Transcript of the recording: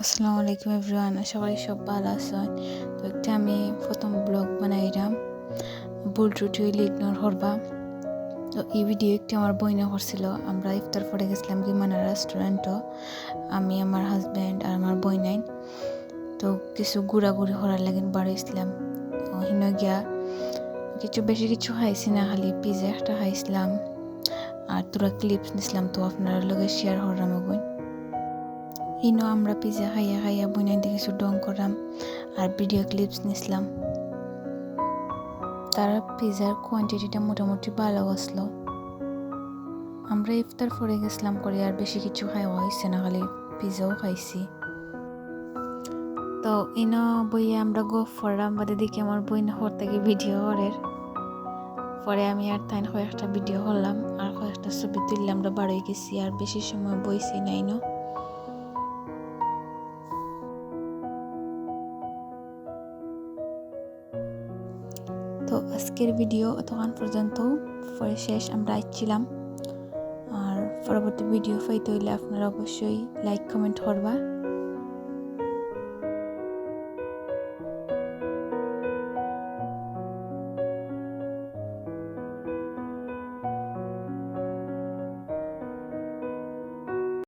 আসসালামু আলাইকুম এভরিওয়ান, আশা করি সব ভালো আছেন। তো একটা আমি প্রথম ব্লগ বানাইলাম, ভুল ত্রুটি হইলে ইগনোর করবা। তো এই ভিডিও একটি আমার বইনে করছিল। আমরা ইফতার পরে গেছিলাম গিমানা রেস্টুরেন্টও, আমি আমার হাজব্যান্ড আর আমার বই নাই। তো কিছু ঘোরাঘুরি করার লাগে বাড়িয়েছিলাম। তো হিন গিয়া বেশি কিছু খাইছি না, খালি পিজা একটা খাইছিলাম আর তোরা ক্লিপস নিছিলাম, তো আপনার লগে শেয়ার করলাম। বই ইনো আমরা পিজা খাইয়া খাইয়া বইনাই দিয়ে কিছু ডং করলাম আর ভিডিও ক্লিপস নিছিলাম। তারা পিজার কোয়ান্টিটিটা মোটামুটি ভালো আসলো। আমরা ইফতার পরে গেছিলাম করে আর বেশি কিছু খাওয়া হয়েছে না, খালি পিজাও খাইছি। তো ইনো বইয়ে আমরা গফ করলাম, বাদে দেখি আমার বই হর থেকে ভিডিও করের পরে আমি আর তাই কয়েকটা ভিডিও করলাম আর কয়েকটা ছবি তুললে আমরা বাড়ি গেছি আর বেশি সময় বইছি নাই না। তো আজকের ভিডিও তখন পর্যন্ত, পরে শেষ আমরা আসছিলাম। আর পরবর্তী ভিডিও পাইতে হইলে আপনারা অবশ্যই লাইক কমেন্ট করবা।